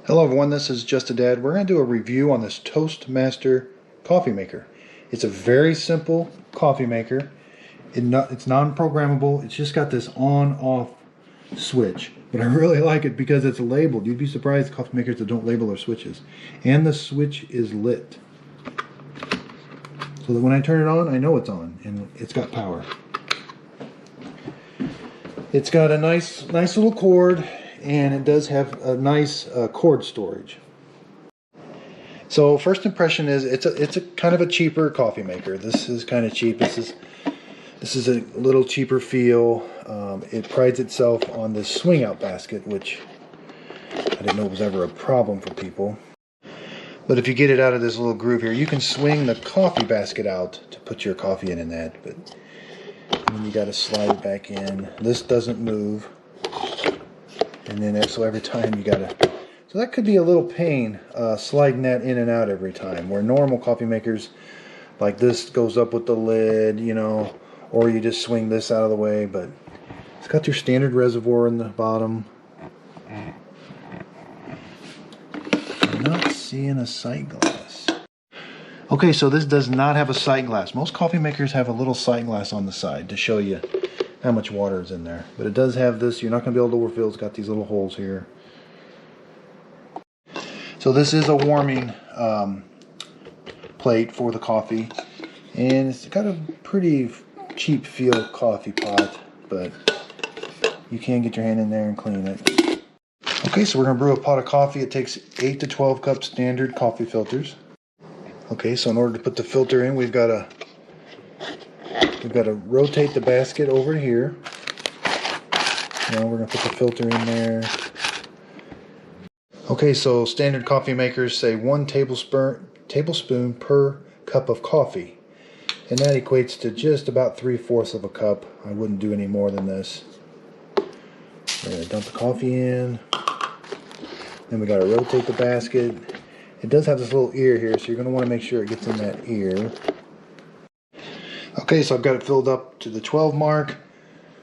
Hello everyone, this is Just a Dad. We're going to do a review on this Toastmaster coffee maker. It's a very simple coffee maker. It's non-programmable. It's just got this on-off switch. But I really like it because it's labeled. You'd be surprised coffee makers that don't label their switches. And the switch is lit. So that when I turn it on, I know it's on and it's got power. It's got a nice little cord. And it does have a nice cord storage. So first impression is it's a kind of a cheaper coffee maker. This is kind of cheap. This is a little cheaper feel. It prides itself on this swing out basket, which I didn't know was ever a problem for people. But if you get it out of this little groove here, you can swing the coffee basket out to put your coffee in that. But then you got to slide it back in. This doesn't move. And then so every time you gotta, so that could be a little pain sliding that in and out every time. Where normal coffee makers like this goes up with the lid, you know, or you just swing this out of the way. But it's got your standard reservoir in the bottom. I'm not seeing a sight glass. Okay, so this does not have a sight glass. Most coffee makers have a little sight glass on the side to show you how much water is in there. But it does have this. You're not going to be able to overfill. It's got these little holes here. So this is a warming plate for the coffee. And it's got a pretty cheap feel coffee pot. But you can get your hand in there and clean it. Okay, so we're going to brew a pot of coffee. It takes 8 to 12 cup standard coffee filters. Okay, so in order to put the filter in, we've got to rotate the basket over here. Now we're going to put the filter in there. Okay, so standard coffee makers say 1 tablespoon per cup of coffee. And that equates to just about 3/4 of a cup. I wouldn't do any more than this. We're going to dump the coffee in. Then we got to rotate the basket. It does have this little ear here, so you're going to want to make sure it gets in that ear. Okay, so I've got it filled up to the 12 mark.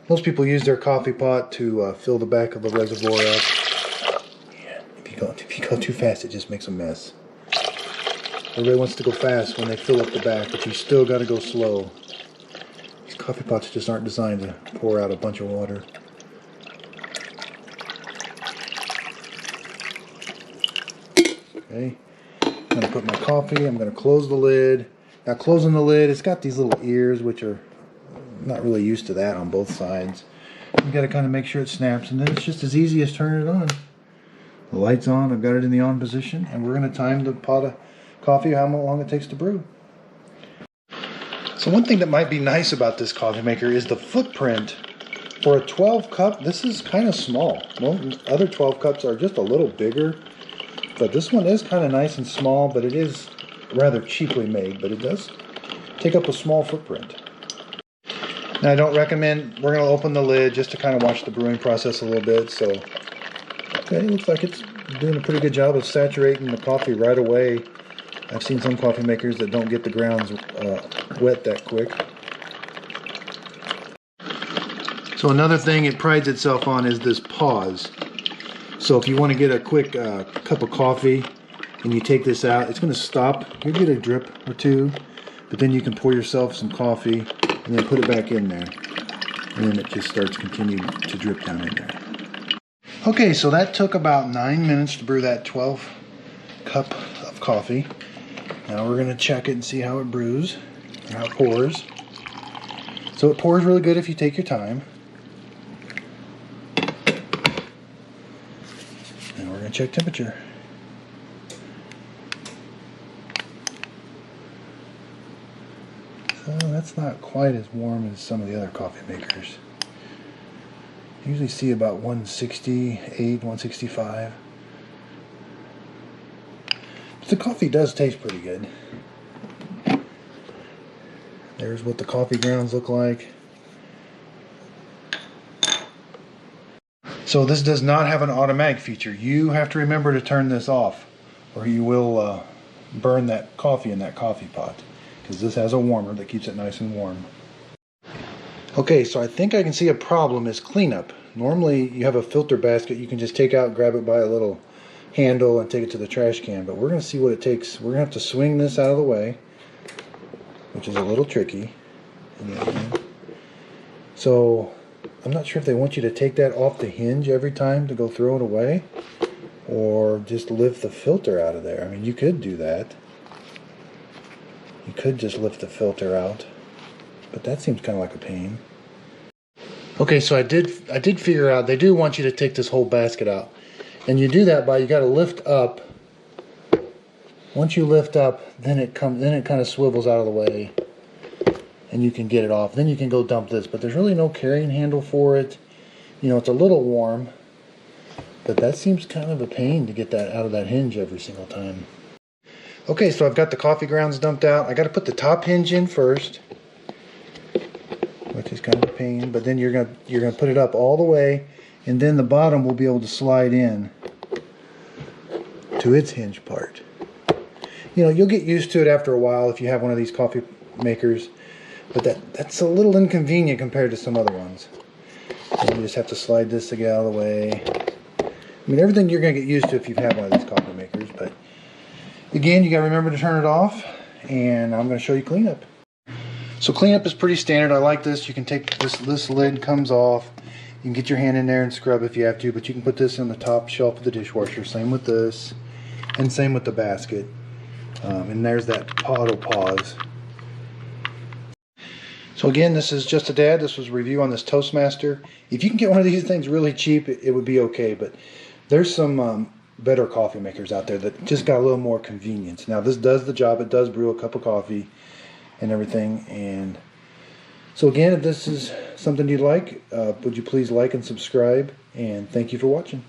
Most people use their coffee pot to fill the back of the reservoir up. Yeah, if you go too fast, it just makes a mess. Everybody wants to go fast when they fill up the back, but you still got to go slow. These coffee pots just aren't designed to pour out a bunch of water. Okay, I'm going to put my coffee. I'm going to close the lid. Now closing the lid, it's got these little ears, which are not really used to that on both sides. You got to kind of make sure it snaps, and then it's just as easy as turning it on. The light's on. I've got it in the on position, and we're going to time the pot of coffee, how long it takes to brew. So one thing that might be nice about this coffee maker is the footprint. For a 12 cup, this is kind of small. Most other 12 cups are just a little bigger, but this one is kind of nice and small, but it is rather cheaply made, but it does take up a small footprint. Now I don't recommend, we're going to open the lid just to kind of watch the brewing process a little bit. So, okay, it looks like it's doing a pretty good job of saturating the coffee right away. I've seen some coffee makers that don't get the grounds wet that quick. So another thing it prides itself on is this pause. So if you want to get a quick cup of coffee, and you take this out, it's going to stop. You'll get a drip or two, but then you can pour yourself some coffee and then put it back in there. And then it just starts continuing to drip down in there. Okay, so that took about 9 minutes to brew that 12 cup of coffee. Now we're going to check it and see how it brews, and how it pours. So it pours really good if you take your time. And we're going to check temperature. That's not quite as warm as some of the other coffee makers. I usually see about 168, 165. But the coffee does taste pretty good. There's what the coffee grounds look like. So this does not have an automatic feature. You have to remember to turn this off, or you will burn that coffee in that coffee pot. Because this has a warmer that keeps it nice and warm. Okay, so I think I can see a problem is cleanup. Normally you have a filter basket you can just take out and grab it by a little handle and take it to the trash can. But we're going to see what it takes. We're going to have to swing this out of the way, which is a little tricky. So I'm not sure if they want you to take that off the hinge every time to go throw it away, or just lift the filter out of there. I mean, you could do that. You could just lift the filter out, but that seems kind of like a pain. Okay, so I did figure out they do want you to take this whole basket out, and you do that by, you got to lift up. Once you lift up, then it kind of swivels out of the way, and you can get it off. Then you can go dump this, but there's really no carrying handle for it. You know, it's a little warm, but that seems kind of a pain to get that out of that hinge every single time. Okay, so I've got the coffee grounds dumped out. I got to put the top hinge in first, which is kind of a pain, but then you're gonna put it up all the way, and then the bottom will be able to slide in to its hinge part. You know, you'll get used to it after a while if you have one of these coffee makers, but that's a little inconvenient compared to some other ones. And you just have to slide this to get out of the way. I mean, everything you're gonna get used to if you have one of these coffee makers, but again, you gotta remember to turn it off, and I'm gonna show you cleanup. So cleanup is pretty standard. I like this. You can take this lid comes off. You can get your hand in there and scrub if you have to, but you can put this on the top shelf of the dishwasher. Same with this, and same with the basket. And there's that auto pause. So again, this is just a dad. This was a review on this Toastmaster. If you can get one of these things really cheap, it would be okay, but there's some better coffee makers out there that just got a little more convenience. Now this does the job. It does brew a cup of coffee and everything. And so again, if this is something you'd like, would you please like and subscribe, and thank you for watching.